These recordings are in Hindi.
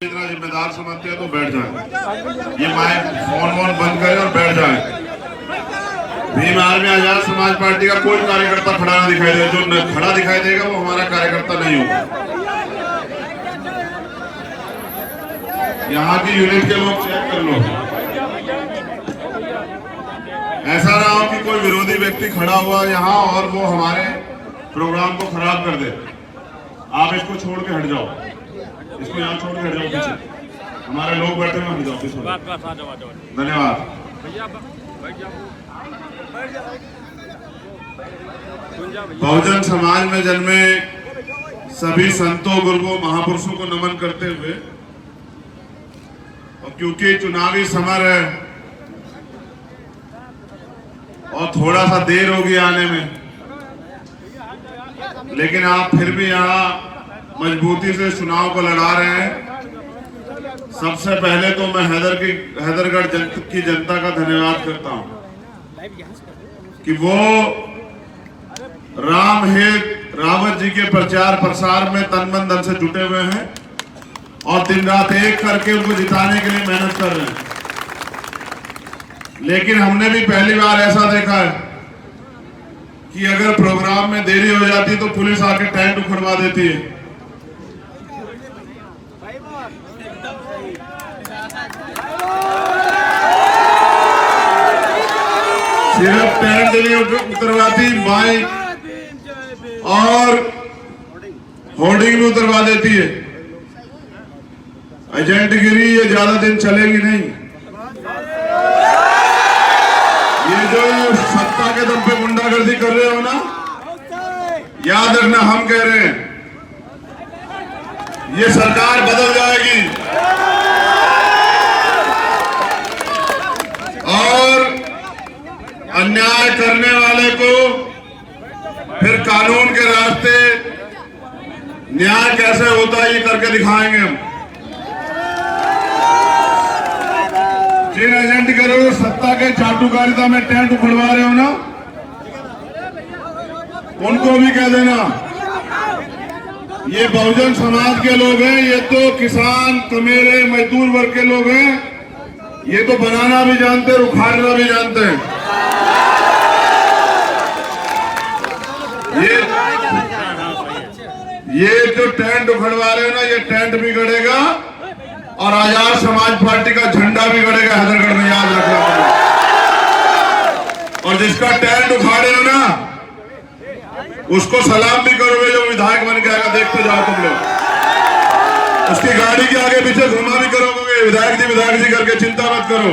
इतना जिम्मेदार समझते हैं तो बैठ जाए। ये माइक फोन बंद करें और बैठ जाए। भीम आर्मी आजाद समाज पार्टी का कोई कार्यकर्ता खड़ा ना दिखाई दे। जो खड़ा दिखाई देगा वो हमारा कार्यकर्ता नहीं होगा। यहाँ की यूनिट के लोग चेक कर लो। ऐसा ना हो कि कोई विरोधी व्यक्ति खड़ा हुआ यहाँ और वो हमारे प्रोग्राम को खराब कर दे। आप इसको छोड़ के हट जाओ, इसको यहाँ छोड़ के हट जाओ पीछे। हमारे लोग बैठे हुए, हट जाओ पीछे। धन्यवाद। बहुजन समाज में जन्मे सभी संतों, गुरुओं, महापुरुषों को नमन करते हुए, और क्योंकि चुनावी समर है और थोड़ा सा देर होगी आने में, लेकिन आप फिर भी यहाँ मजबूती से चुनाव को लड़ा रहे हैं। सबसे पहले तो मैं हैदरगढ़ की जनता का धन्यवाद करता हूँ कि वो रावत जी के प्रचार प्रसार में तन मन धन से जुटे हुए हैं और दिन रात एक करके उनको जिताने के लिए मेहनत कर रहे हैं। लेकिन हमने भी पहली बार ऐसा देखा है कि अगर प्रोग्राम में देरी हो जाती तो पुलिस आके टेंट उखड़वा देती है। सिर्फ टेंट नहीं उतरवाती, माइक और होर्डिंग भी उतरवा देती है। एजेंटगिरी ये ज्यादा दिन चलेगी नहीं। ये जो सत्ता के दम पे गुंडागर्दी कर रहे हो ना, याद रखना, हम कह रहे हैं ये सरकार बदल जाएगी और अन्याय करने वाले को फिर कानून के रास्ते न्याय कैसे होता है ये करके दिखाएंगे हम। जिन एजेंट करो सत्ता के चाटुकारिता में टेंट उखड़वा रहे हो ना, उनको भी कह देना ये बहुजन समाज के लोग हैं, ये तो किसान कमेरे मजदूर वर्ग के लोग हैं, ये तो बनाना भी जानते हैं, उखाड़ना भी जानते हैं। ये जो टेंट उखड़वा रहे हो ना, ये टेंट भी गड़ेगा और आजाद समाज पार्टी का झंडा भी गड़ेगा हैदरगढ़ में, याद रखना। और जिसका टेंट उखाड़े हो ना, उसको सलाम भी करोगे जो विधायक बन के आएगा। देखते जाओ तुम लोग, उसकी गाड़ी के आगे पीछे घुमा भी करोगे विधायक जी करके। चिंता मत करो,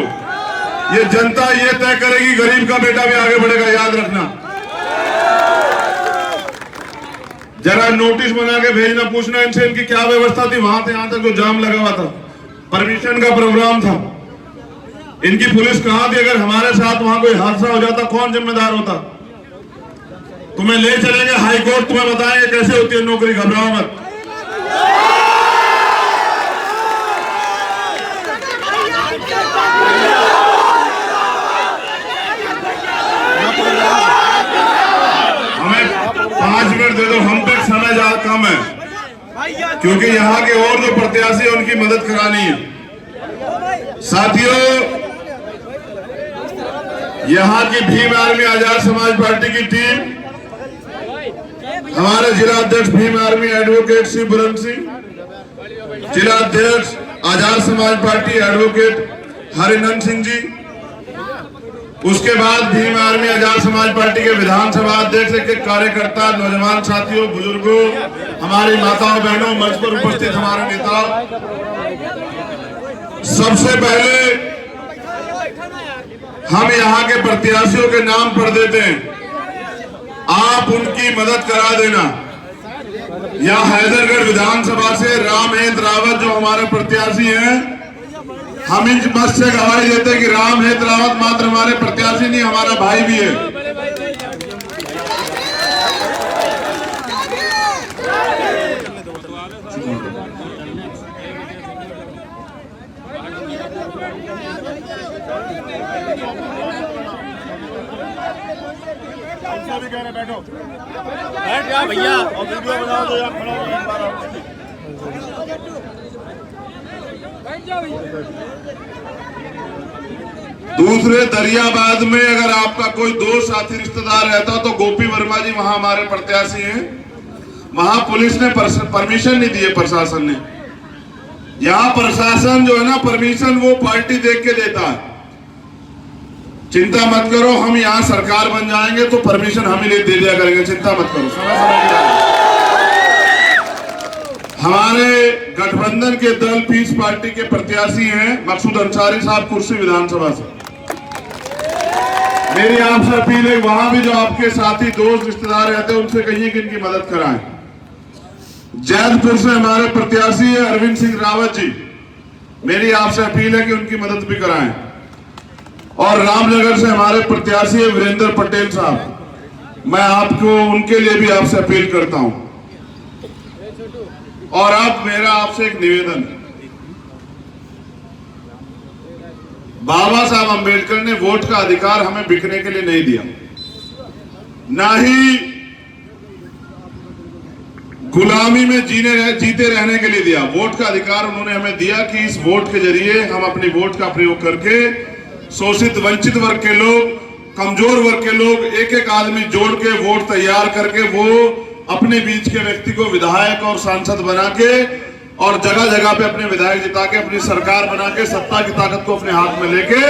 ये जनता ये तय करेगी गरीब का बेटा भी आगे बढ़ेगा, याद रखना। जरा नोटिस बना के भेजना, पूछना इनसे इनकी क्या व्यवस्था थी वहां से यहां तक जो जाम लगा हुआ था, परमिशन का प्रोग्राम था, इनकी पुलिस कहां थी? अगर हमारे साथ वहां कोई हादसा हो जाता कौन जिम्मेदार होता? तुम्हें ले चलेंगे हाई कोर्ट, तुम्हें बताएंगे कैसे होती है नौकरी, घबराओ मत। हमें 5 मिनट दे दो, हम तक समय ज्यादा कम है क्योंकि यहाँ के और जो प्रत्याशी है उनकी मदद करानी है। साथियों, यहाँ की भीम आर्मी आजाद समाज पार्टी की टीम, हमारे जिला अध्यक्ष Bhim army advocate Shri Buren Singh, जिला अध्यक्ष आजाद समाज पार्टी एडवोकेट हरिनंदन सिंह जी, उसके बाद भीम आर्मी आजाद समाज पार्टी के विधानसभा अध्यक्ष के कार्यकर्ता, नौजवान साथियों, बुजुर्गों, हमारी माताओं बहनों, मंच पर उपस्थित हमारे नेता। सबसे पहले हम यहाँ के प्रत्याशियों के नाम पढ़ देते हैं, आप उनकी मदद करा देना। यहाँ हैदरगढ़ विधानसभा से रामहेत रावत जो हमारे प्रत्याशी हैं, हम इन बस से गवाही देते हैं कि रामहेत रावत मात्र हमारे प्रत्याशी नहीं, हमारा भाई भी है। बैठो, बैठ जा भैया, और वीडियो बना दो यार, खड़ा हो। दूसरे दरियाबाद में अगर आपका कोई दोस्त साथी रिश्तेदार रहता तो गोपी वर्मा जी वहां हमारे प्रत्याशी हैं, वहां पुलिस ने परमिशन नहीं दी है, प्रशासन ने। यहां प्रशासन जो है ना परमिशन वो पार्टी देख के देता है। चिंता मत करो, हम यहां सरकार बन जाएंगे तो परमिशन हम ही दे दिया करेंगे, चिंता मत करो। समय हमारे गठबंधन के दल पीस पार्टी के प्रत्याशी हैं मकसूद अंसारी साहब कुर्सी विधानसभा से। मेरी आपसे अपील है वहां भी जो आपके साथी दोस्त रिश्तेदार रहते हैं उनसे कहिए कि इनकी मदद कराएं। जैदपुर से हमारे प्रत्याशी है अरविंद सिंह रावत जी, मेरी आपसे अपील है कि उनकी मदद भी कराएं। और रामनगर से हमारे प्रत्याशी है वीरेंद्र पटेल साहब, मैं आपको उनके लिए भी आपसे अपील करता हूं। और अब मेरा आपसे एक निवेदन है, बाबा साहब अंबेडकर ने वोट का अधिकार हमें बिकने के लिए नहीं दिया, ना ही गुलामी में जीते रहने के लिए दिया। वोट का अधिकार उन्होंने हमें दिया कि इस वोट के जरिए हम अपनी वोट का प्रयोग करके शोषित वंचित वर्ग के लोग, कमजोर वर्ग के लोग, एक एक आदमी जोड़ के वोट तैयार करके वो अपने बीच के व्यक्ति को विधायक और सांसद बना के और जगह जगह पे अपने विधायक जिता के अपनी सरकार बना के सत्ता की ताकत को अपने हाथ में लेके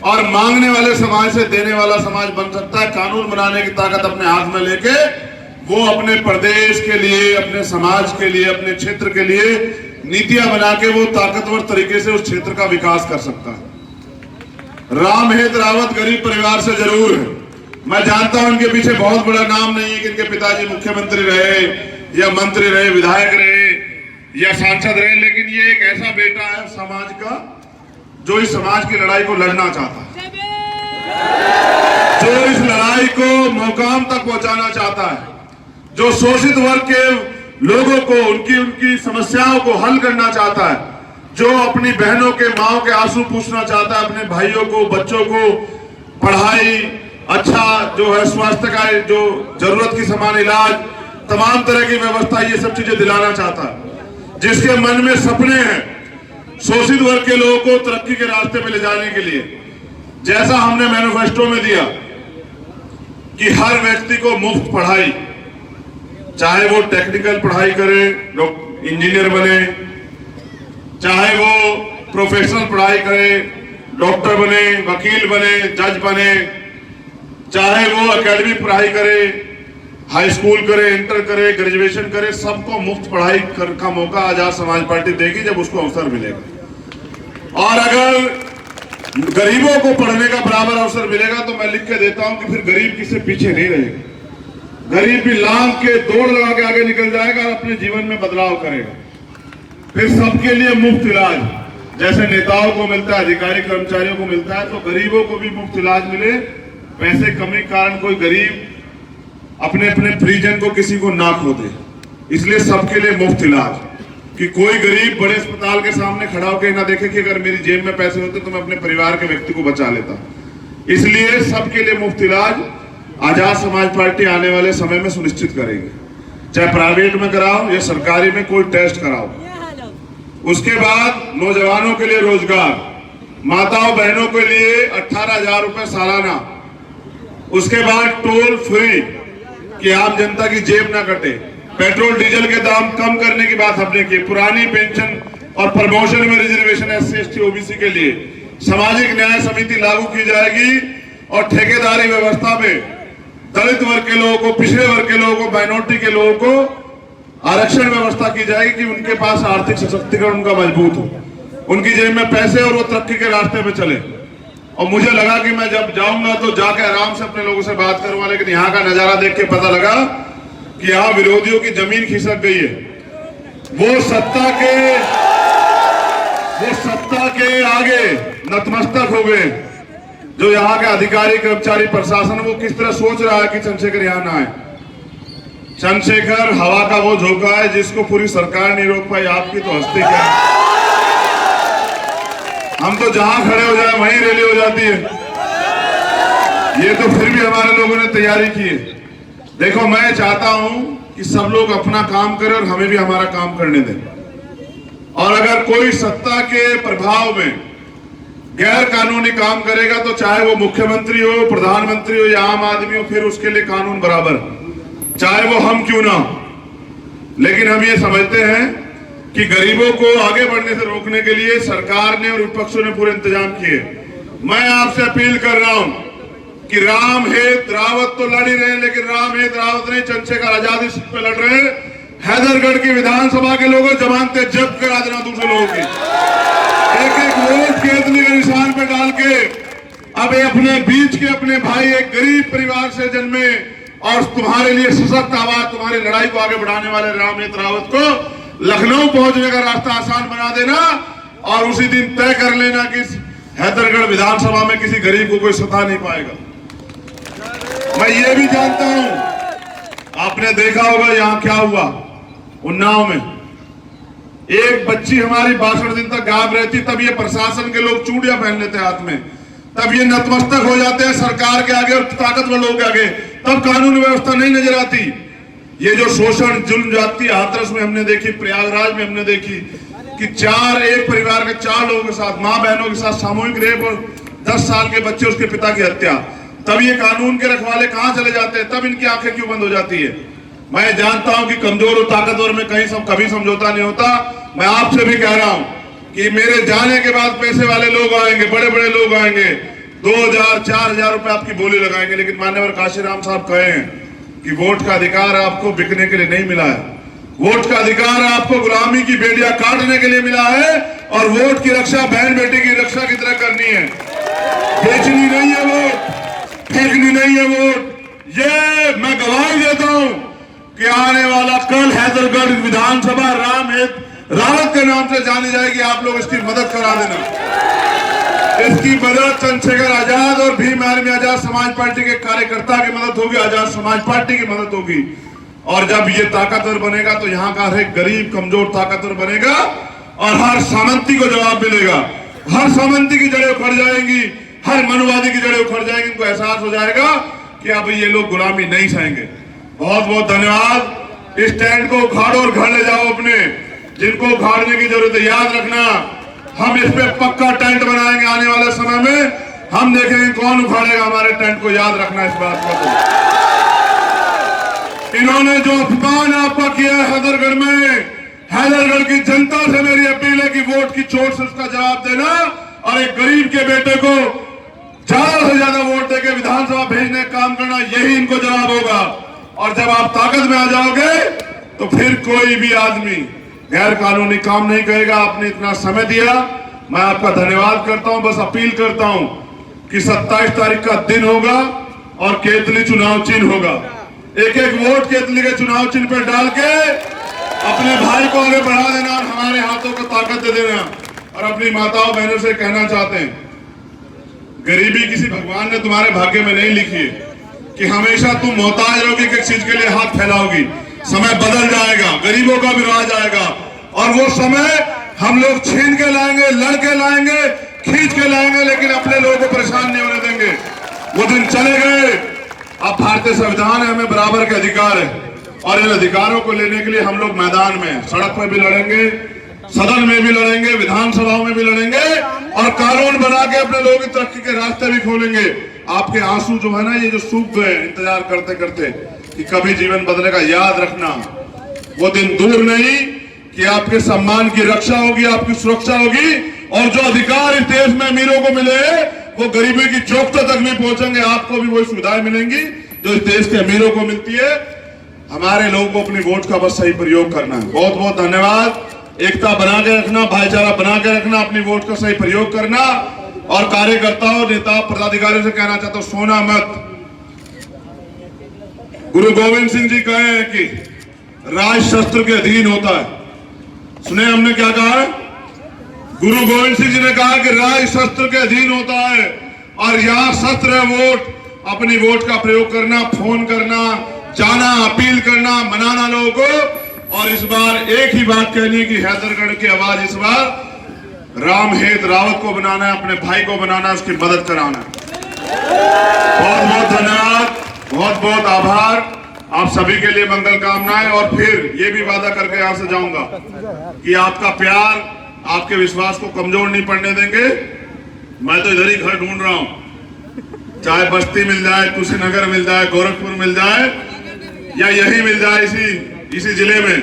और मांगने वाले समाज से देने वाला समाज बन सकता है। कानून बनाने की ताकत अपने हाथ में लेके वो अपने प्रदेश के लिए, अपने समाज के लिए, अपने क्षेत्र के लिए नीतियां बना के वो ताकतवर तरीके से उस क्षेत्र का विकास कर सकता है। रामहेत रावत गरीब परिवार से जरूर है, मैं जानता हूं इनके पीछे बहुत बड़ा नाम नहीं है कि इनके पिताजी मुख्यमंत्री रहे या मंत्री रहे, विधायक रहे या सांसद रहे, लेकिन ये एक ऐसा बेटा है समाज का जो इस समाज की लड़ाई को लड़ना चाहता है, जो इस लड़ाई को मुकाम तक पहुंचाना चाहता है, जो शोषित वर्ग के लोगों को उनकी समस्याओं को हल करना चाहता है, जो अपनी बहनों के माओ के आंसू पूछना चाहता है, अपने भाइयों को, बच्चों को पढ़ाई, अच्छा जो है स्वास्थ्य का जो जरूरत की समान इलाज, तमाम तरह की व्यवस्था, ये सब चीजें दिलाना चाहता है, जिसके मन में सपने हैं शोषित वर्ग के लोगों को तरक्की के रास्ते पे ले जाने के लिए। जैसा हमने मैनिफेस्टो में दिया कि हर व्यक्ति को मुफ्त पढ़ाई, चाहे वो टेक्निकल पढ़ाई करे, इंजीनियर बने, चाहे वो प्रोफेशनल पढ़ाई करे, डॉक्टर बने, वकील बने, जज बने, चाहे वो एकेडमिक पढ़ाई करे, हाई स्कूल करे, इंटर करे, ग्रेजुएशन करे, सबको मुफ्त पढ़ाई का मौका आजाद समाज पार्टी देगी जब उसको अवसर मिलेगा। और अगर गरीबों को पढ़ने का बराबर अवसर मिलेगा तो मैं लिख के देता हूं कि फिर गरीब किसी पीछे नहीं रहेगा, गरीब भी लांग के दौड़ लगा के आगे निकल जाएगा और अपने जीवन में बदलाव करेगा। फिर सबके लिए मुफ्त इलाज, जैसे नेताओं को मिलता है, अधिकारी कर्मचारियों को मिलता है, तो गरीबों को भी मुफ्त इलाज मिले। पैसे कमी के कारण कोई गरीब अपने अपने परिजन को किसी को ना खो दे, इसलिए सबके लिए मुफ्त इलाज, कि कोई गरीब बड़े अस्पताल के सामने खड़ा होकर ना देखे कि अगर मेरी जेब में पैसे होते तो मैं अपने परिवार के व्यक्ति को बचा लेता। इसलिए सबके लिए मुफ्त इलाज आजाद समाज पार्टी आने वाले समय में सुनिश्चित करेगी, चाहे प्राइवेट में कराओ या सरकारी में कोई टेस्ट कराओ। उसके बाद नौजवानों के लिए रोजगार, माताओं बहनों के लिए 18,000 रुपए सालाना। उसके बाद टोल फ्री कि आम जनता की जेब ना कटे। पेट्रोल डीजल के दाम कम करने की बात हमने की। पुरानी पेंशन और प्रमोशन में रिजर्वेशन SC ST OBC के लिए सामाजिक न्याय समिति लागू की जाएगी और ठेकेदारी व्यवस्था में दलित वर्ग के लोगों को, पिछड़े वर्ग के लोगों को, माइनॉरिटी के लोगों को आरक्षण व्यवस्था की जाएगी कि उनके पास आर्थिक सशक्तिकरण उनका मजबूत हो, उनकी जेब में पैसे और वो तरक्की के रास्ते पे चले। और मुझे लगा कि मैं जब जाऊंगा तो जाके आराम से अपने लोगों से बात करूंगा, लेकिन यहाँ का नजारा देख के पता लगा कि यहाँ विरोधियों की जमीन खिसक गई है। वो सत्ता के आगे नतमस्तक हो गए। जो यहाँ के अधिकारी कर्मचारी प्रशासन वो किस तरह सोच रहा है कि चंद्रशेखर यहाँ ना आए। चंद्रशेखर हवा का वो झोंका है जिसको पूरी सरकार नहीं रोक पाई, आपकी तो हस्ती क्या है। हम तो जहां खड़े हो जाए वहीं रैली हो जाती है। ये तो फिर भी हमारे लोगों ने तैयारी की है। देखो, मैं चाहता हूं कि सब लोग अपना काम करें और हमें भी हमारा काम करने दें। और अगर कोई सत्ता के प्रभाव में गैर कानूनी काम करेगा तो चाहे वो मुख्यमंत्री हो, प्रधानमंत्री हो या आम आदमी हो, फिर उसके लिए कानून बराबर, चाहे वो हम क्यों ना हो। लेकिन हम ये समझते हैं कि गरीबों को आगे बढ़ने से रोकने के लिए सरकार ने और विपक्षों ने पूरे इंतजाम किए। मैं आपसे अपील कर रहा हूं कि राम हेत रावत तो लड़ ही रहे हैं, लेकिन राम हेत रावत नहीं, चंद्रशेखर आजादी सीट पे लड़ रहे हैं। हैदरगढ़ की विधानसभा के लोगों जमानतें जब्त करा देना दूसरे लोगों की, एक एक वोट केतली के निशान पे डाल के अब अपने बीच के अपने भाई एक गरीब परिवार से जन्मे और तुम्हारे लिए सशक्त आवाज, तुम्हारी लड़ाई को आगे बढ़ाने वाले राम हेत रावत को लखनऊ पहुंचने का रास्ता आसान बना देना और उसी दिन तय कर लेना कि हैदरगढ़ विधानसभा में किसी गरीब को कोई सता नहीं पाएगा। मैं ये भी जानता हूं, आपने देखा होगा यहां क्या हुआ उन्नाव में, एक बच्ची हमारी 62 दिन तक गायब रहती, तब ये प्रशासन के लोग चूड़ियां पहन लेते हाथ में, तब ये नतमस्तक हो जाते हैं सरकार के आगे और ताकतवर लोगों के आगे, तब कानून व्यवस्था नहीं नजर आती। ये जो शोषण जुल्म जाति हाथरस में हमने देखी, प्रयागराज में हमने देखी कि एक परिवार के 4 लोगों के साथ, मां बहनों के साथ सामूहिक रेप और 10 साल के बच्चे उसके पिता की हत्या, तब ये कानून के रखवाले कहां चले जाते हैं, तब इनकी आंखें क्यों बंद हो जाती है। मैं जानता हूं कि कमजोर और ताकतवर में कभी समझौता नहीं होता। मैं आपसे भी कह रहा हूं कि मेरे जाने के बाद पैसे वाले लोग आएंगे, बड़े बड़े लोग आएंगे, 2000 4000 रुपए आपकी बोली लगाएंगे, लेकिन मान्यवर काशीराम साहब कहे हैं कि वोट का अधिकार आपको बिकने के लिए नहीं मिला है, वोट का अधिकार आपको गुलामी की बेड़ियां काटने के लिए मिला है और वोट की रक्षा बहन बेटी की रक्षा की तरह करनी है। बेचनी नहीं है वोट, फेंकनी नहीं है वोट। ये मैं गवाही देता हूं कि आने वाला कल हैदरगढ़ विधानसभा राम हेत रावत के नाम से जानी जाएगी। आप लोग इसकी मदद करा देना। इसकी मदद चंद्रशेखर आजाद और भीम आर्मी आजाद समाज पार्टी के कार्यकर्ता की मदद होगी, आजाद समाज पार्टी की मदद होगी। और जब ये ताकतवर बनेगा तो यहाँ का हर एक गरीब कमजोर ताकतवर बनेगा और हर सामंती को जवाब मिलेगा। हर सामंती की जड़ें उखड़ जाएंगी, हर मनुवादी की जड़ें उखड़ जाएंगी। इनको एहसास हो जाएगा कि अब ये लोग गुलामी नहीं सहेंगे। बहुत बहुत धन्यवाद। इस टेंट को उखाड़ो और घर ले जाओ अपने, जिनको उखाड़ने की जरूरत है। याद रखना, हम इस पे पक्का टेंट बनाएंगे आने वाले समय में। हम देखेंगे कौन उखाड़ेगा हमारे टेंट को। याद रखना इस बात को। इन्होंने जो अपमान आपका किया है हैदरगढ़ में, हैदरगढ़ की जनता से मेरी अपील है कि वोट की चोट से उसका जवाब देना और एक गरीब के बेटे को ज्यादा से ज्यादा वोट देकर विधानसभा भेजने का काम करना, यही इनको जवाब होगा। और जब आप ताकत में आ जाओगे तो फिर कोई भी आदमी गैर कानूनी काम नहीं करेगा। आपने इतना समय दिया, मैं आपका धन्यवाद करता हूं। बस अपील करता हूं कि 27 तारीख का दिन होगा और केतली चुनाव चिन्ह होगा। एक एक वोट केतली के चुनाव चिन्ह पर डाल के अपने भाई को आगे बढ़ा देना और हमारे हाथों को ताकत दे देना। और अपनी माताओं बहनों से कहना चाहते हैं, गरीबी किसी भगवान ने तुम्हारे भाग्य में नहीं लिखी है कि हमेशा तुम मोहताज रहोगी, किसी चीज के लिए हाथ फैलाओगी। समय बदल जाएगा, गरीबों का भी राज आएगा और वो समय हम लोग छीन के लाएंगे, लड़के लाएंगे, खींच के लाएंगे, लेकिन अपने लोगों को परेशान नहीं होने देंगे। वो दिन चले गए। अब भारतीय संविधान है, हमें बराबर के अधिकार है और इन अधिकारों को लेने के लिए हम लोग मैदान में, सड़क पर भी लड़ेंगे, सदन में भी लड़ेंगे, विधानसभाओं में भी लड़ेंगे और कानून बना के अपने लोगों की तरक्की के रास्ते भी खोलेंगे। आपके आंसू जो है ना, ये जो सूख गए इंतजार करते करते कि कभी जीवन बदलेगा, याद रखना वो दिन दूर नहीं कि आपके सम्मान की रक्षा होगी, आपकी सुरक्षा होगी और जो अधिकार इस देश में अमीरों को मिले वो गरीबी की चौखटों तक भी पहुंचेंगे। आपको भी वही सुविधाएं मिलेंगी जो इस देश के अमीरों को मिलती है। हमारे लोगों को अपनी वोट का बस सही प्रयोग करना है। बहुत बहुत धन्यवाद। एकता बना के रखना, भाईचारा बना के रखना, अपनी वोट का सही प्रयोग करना और कार्यकर्ताओं, नेता, पदाधिकारियों से कहना चाहता हूं, सोना मत। गुरु गोविंद सिंह जी कहे हैं कि राज शस्त्र के अधीन होता है। सुने हमने क्या कहा है? गुरु गोविंद सिंह जी ने कहा कि राज शस्त्र के अधीन होता है और यहाँ शस्त्र है वोट। अपनी वोट का प्रयोग करना, फोन करना, जाना, अपील करना, मनाना लोगों को। और इस बार एक ही बात कहनी है कि हैदरगढ़ की आवाज इस बार राम हेत रावत को बनाना है, अपने भाई को बनाना है, उसकी मदद कराना है। बहुत बहुत धन्यवाद, बहुत बहुत आभार। आप सभी के लिए मंगल कामनाएं। और फिर ये भी वादा करके यहां से जाऊंगा कि आपका प्यार, आपके विश्वास को कमजोर नहीं पड़ने देंगे। मैं तो इधर ही घर ढूंढ रहा हूं, चाहे बस्ती मिल जाए, कुशीनगर मिल जाए, गोरखपुर मिल जाए, या यही मिल जाए इसी जिले में,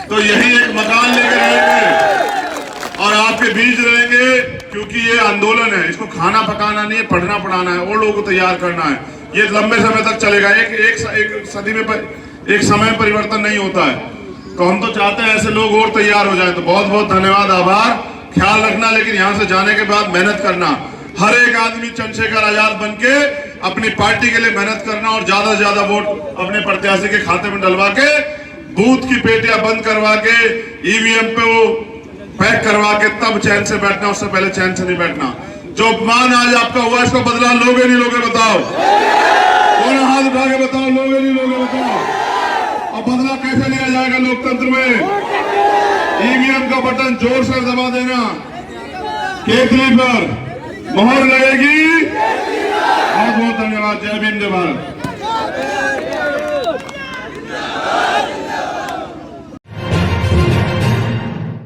तो यही एक मकान लेकर रहेंगे और आपके बीच रहेंगे। क्योंकि ये आंदोलन है, इसको खाना पकाना नहीं है, पढ़ना पढ़ाना है, और लोगों को तैयार करना है। ये लंबे समय तक चलेगा, एक सदी में एक समय परिवर्तन नहीं होता है। तो हम तो चाहते हैं ऐसे लोग और तैयार हो जाए। तो बहुत बहुत धन्यवाद, आभार, ख्याल रखना। लेकिन यहाँ से जाने के बाद मेहनत करना, हर एक आदमी चंद्रशेखर आजाद बनके अपनी पार्टी के लिए मेहनत करना और ज्यादा से ज्यादा वोट अपने प्रत्याशी के खाते में डलवा के, बूथ की पेटियां बंद करवा के, ईवीएम पे वो पैक करवा के तब चैन से बैठना, उससे पहले चैन से नहीं बैठना। जो अपमान आज आपका हुआ, इसको बदला लोगे नहीं लोगे बताओ? कौन हाथ उठा के बताओ, लोगे नहीं लोगे बताओ? और बदला कैसे लिया जाएगा लोकतंत्र में? ईवीएम का बटन जोर से दबा देना, केतली पर मोहर लगेगी। बहुत बहुत धन्यवाद। जय भीम, जय भारत।